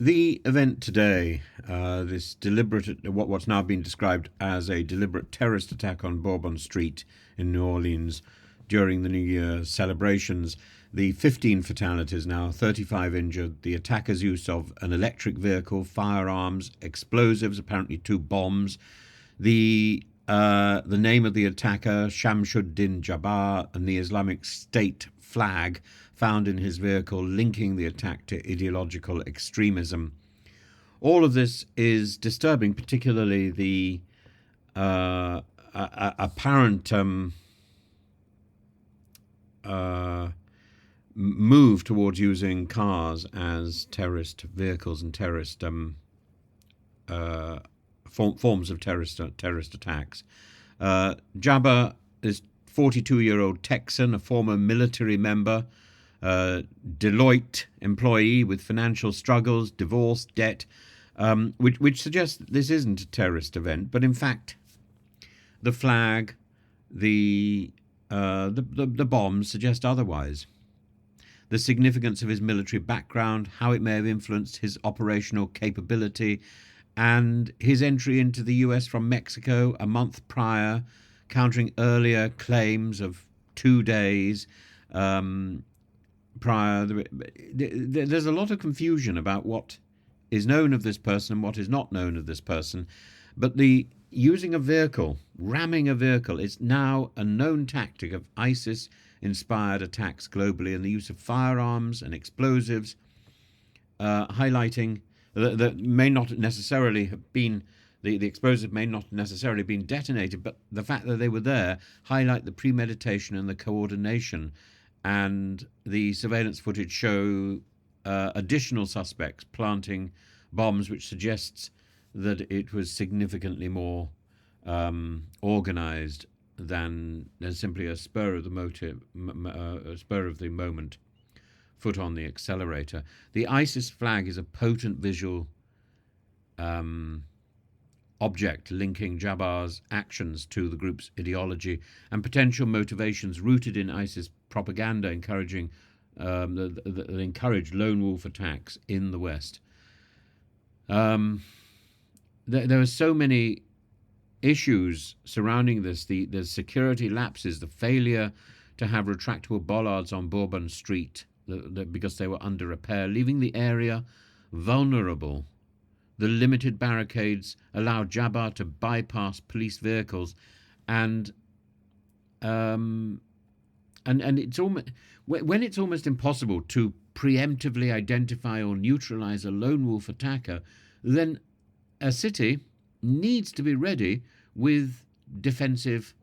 The event today, this deliberate, what's now been described as a deliberate terrorist attack on Bourbon Street in New Orleans during the New Year celebrations, the 15 fatalities now, 35 injured, the attacker's use of an electric vehicle, firearms, explosives, apparently two bombs, the name of the attacker, Shamsuddin Jabbar, and the Islamic State flag found in his vehicle linking the attack to ideological extremism. All of this is disturbing, particularly the apparent move towards using cars as terrorist vehicles and terrorist forms of terrorist attacks. Jabba is 42-year-old Texan, a former military member, Deloitte employee with financial struggles, divorce, debt, which suggests that this isn't a terrorist event, but in fact, the flag, the bombs suggest otherwise. The significance of his military background, how it may have influenced his operational capability, and his entry into the US from Mexico a month prior, countering earlier claims of 2 days prior. There's a lot of confusion about what is known of this person and what is not known of this person. But the using a vehicle, ramming a vehicle, is now a known tactic of ISIS-inspired attacks globally, and the use of firearms and explosives, highlighting that may not necessarily have been, the explosive may not necessarily have been detonated, but the fact that they were there highlight the premeditation and the coordination. And the surveillance footage show additional suspects planting bombs, which suggests that it was significantly more organized than simply a spur of the moment foot on the accelerator. The ISIS flag is a potent visual object linking Jabbar's actions to the group's ideology and potential motivations rooted in ISIS propaganda encouraging that encouraged lone wolf attacks in the West. There are so many issues surrounding this, the security lapses, the failure to have retractable bollards on Bourbon Street because they were under repair, leaving the area vulnerable. The limited barricades allowed Jabbar to bypass police vehicles, and it's almost, when it's almost impossible to preemptively identify or neutralize a lone wolf attacker, then a city needs to be ready with defensive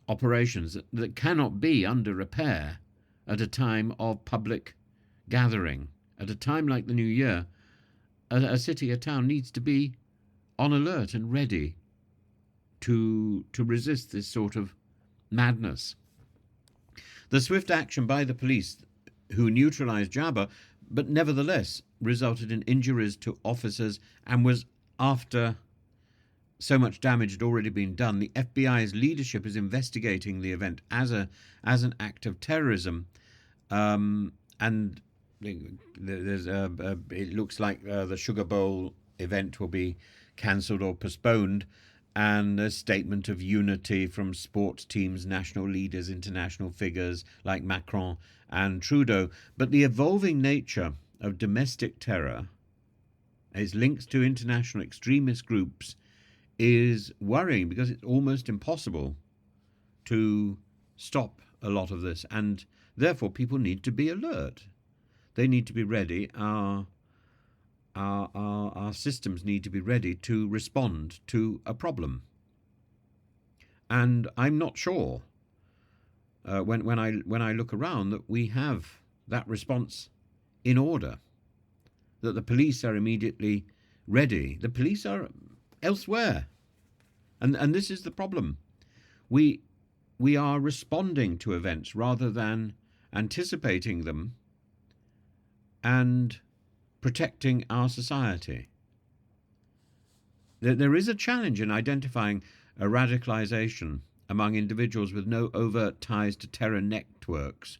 operations that cannot be under repair at a time of public gathering. At a time like the New Year, a city, a town needs to be on alert and ready to resist this sort of madness. The swift action by the police, who neutralized Jabbar, but nevertheless resulted in injuries to officers and was after so much damage had already been done. The FBI's leadership is investigating the event as an act of terrorism, and there's it looks like the Sugar Bowl event will be cancelled or postponed, and a statement of unity from sports teams, national leaders, international figures like Macron and Trudeau. But the evolving nature of domestic terror, its links to international extremist groups, is worrying because it's almost impossible to stop a lot of this, and therefore people need to be alert. They need to be ready. Our systems need to be ready to respond to a problem. And I'm not sure when I look around that we have that response in order, that the police are immediately ready. The police are elsewhere, and this is the problem. We are responding to events rather than anticipating them and protecting our society. There is a challenge in identifying a radicalization among individuals with no overt ties to terror networks.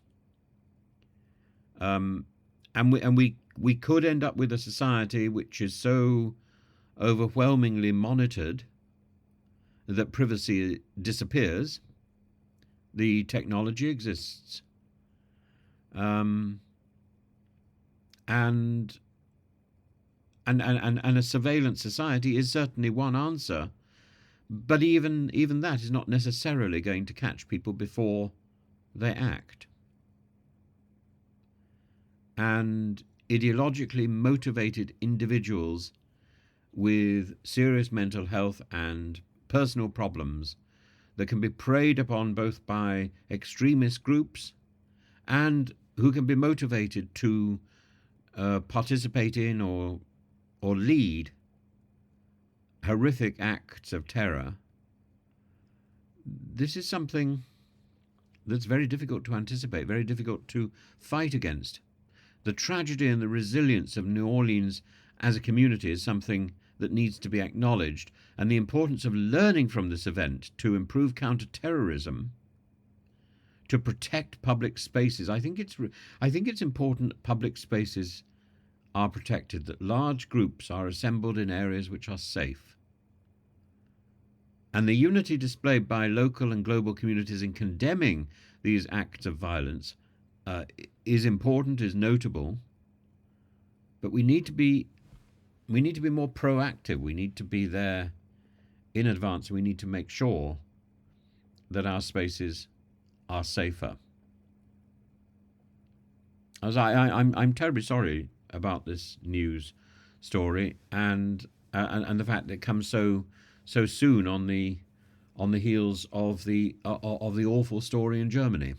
And we could end up with a society which is so overwhelmingly monitored that privacy disappears. The technology exists, um, and and a surveillance society is certainly one answer. But even that is not necessarily going to catch people before they act. And ideologically motivated individuals with serious mental health and personal problems that can be preyed upon both by extremist groups and who can be motivated to participate in or lead horrific acts of terror. This is something that's very difficult to anticipate, very difficult to fight against. The tragedy and the resilience of New Orleans as a community is something that needs to be acknowledged, and the importance of learning from this event to improve counterterrorism, to protect public spaces. I think it's important that public spaces are protected, that large groups are assembled in areas which are safe. And the unity displayed by local and global communities in condemning these acts of violence is important, is notable, but we need to be more proactive. We need to be there in advance. We need to make sure that our spaces are safer. I'm terribly sorry about this news story, and the fact that it comes so soon on the heels of the awful story in Germany.